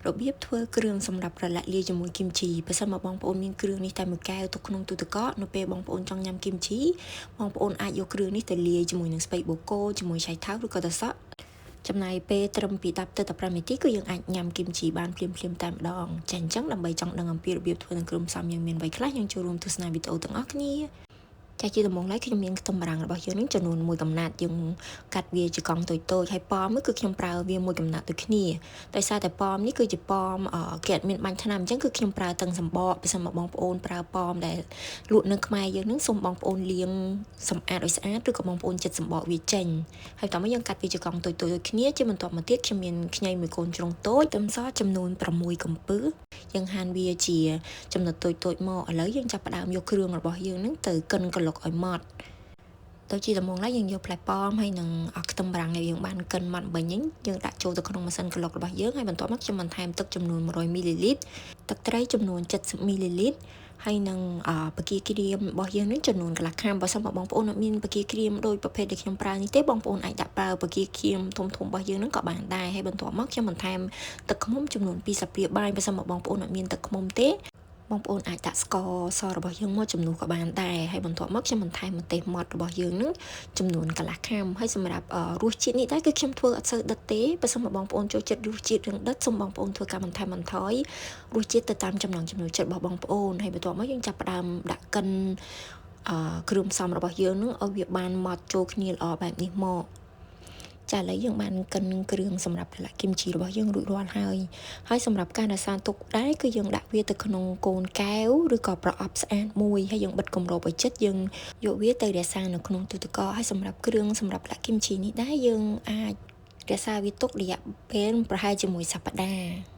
របៀបធ្វើគ្រឿងសម្រាប់ប្រឡាក់លាយជាមួយគីមជីបើសិនមកបងប្អូនមានគ្រឿងនេះតែមួយកែវទុកក្នុងទូទឹកកកនៅពេលបងប្អូនចង់ញ៉ាំគីមជីបងប្អូនអាចយកគ្រឿងនេះទៅលាយជាមួយនឹងស្ពៃបូកូជាមួយឆៃថាវឬក៏ត្រសក់ចំណាយពេលត្រឹមពី10ទៅ15នាទីគឺយើងអាចញ៉ាំគីមជីបានភ្លាមៗតែម្ដងចា៎អញ្ចឹងដើម្បីចង់ដឹងអំពីរបៀបធ្វើនឹងគ្រឿងផ្សំយើងមានអ្វីខ្លះយើងចូលរួមទស្សនាវីដេអូទាំងអស់គ្នាចាជាដំបូងឡើយខ្ញុំមានខ្ទឹមបារាំងរបស់យើងនឹងចំនួន1កំណាត់យើងកាត់វាជាកង់តូចៗហើយប៉មគឺខ្ញុំប្រើវា1កំណាត់ដូចគ្នាដោយសារតែប៉មនេះគឺជាប៉មគេអត់មានបាញ់ថ្នាំអញ្ចឹងគឺខ្ញុំប្រើទាំងសម្បកបើសិនមកបងប្អូនប្រើប៉មដែលលក់នៅខ្មែរយើងនឹងសូមបងប្អូនលាងសម្អាតឲ្យស្អាតឬក៏បងប្អូនចិតសម្បកវាចេញហើយតោះមកយើងកាត់វាជាកង់តូចៗដូចគ្នាជាបន្តមកទៀតខ្ញុំមានខ្ញីមួយកូនជ្រុងតូចខ្ទឹមសចំនួន6កំពឹសយើងហាន់វាជាចំណិតតូចៗមកឥឡូវយើងចាប់ផ្ដើមយកគ្រឿងរបស់យើងនឹងទៅកិនក្លុកឲ្យម៉ត់ទៅជាដំបូងឡើយយើងយកផ្លែប៉ោមហើយនឹងខ្ទឹមបារាំងដែលយើងបានកិនម៉ត់មិញយើងដាក់ចូលទៅក្នុងម៉ាស៊ីនក្លុករបស់យើងហើយបន្ទាប់មកខ្ញុំបន្ថែមទឹកចំនួន100មីលីលីត្រទឹកត្រីចំនួន70មីលីលីត្រហើយនឹងបកាក្រៀមរបស់យើងនេះចំនួនកន្លះខាំបើសិនបងប្អូនអត់មានបកាក្រៀមដូចប្រភេទដែលខ្ញុំប្រើនេះទេបងប្អូនអាចដាក់ប្រើបកាក្រៀមធំៗរបស់យើងនឹងក៏បានដែរហើយបន្ទាប់មកខ្ញុំបន្ថែមទឹកឃ្មុំចំនួន2ស្លាបព្រាបាយបើសិនបងប្អូនអត់មានទឹកឃ្មុំទេបងប្អូនអាចដាក់ស្ករសរបស់យើងមកជំនួសក៏បានដែរហើយបន្ទាប់មកខ្ញុំបន្ថែមម្ទេសម៉ត់របស់យើងនឹងចំនួនកន្លះខាំហើយសម្រាប់រសជាតិនេះដែរគឺខ្ញុំធ្វើអត់សូវដិតទេបើសិនមកបងប្អូនចូលចិត្តរសជាតិរឿងដិតសូមបងប្អូនធ្វើការបន្ថែមបន្ថយរសជាតិទៅតាមចំណង់ចំណូលចិត្តរបស់បងប្អូនហើយបន្ទាប់មកយើងចាប់ផ្ដើមដាក់កិនគ្រឿងផ្សំរបស់យើងនឹងឲ្យវាបានម៉ត់ចូលគ្នាល្អបែបនេះមកចាឥឡូវយើងបានកិនគ្រឿងសម្រាប់ប្រឡាក់គីមជីរបស់យើងរួចរាល់ហើយសម្រាប់ការរក្សាទុកដែរគឺយើងដាក់វាទៅក្នុងកូនកែវឬក៏ប្រអប់ស្អាតមួយហើយយើងបិទគម្របឲ្យជិតយើងយកវាទៅរក្សានៅក្នុងទូទឹកកកហើយសម្រាប់គ្រឿងសម្រាប់ប្រឡាក់គីមជីនេះដែរយើងអាចរក្សាវាទុករយៈពេលប្រហែលជា1សប្តាហ៍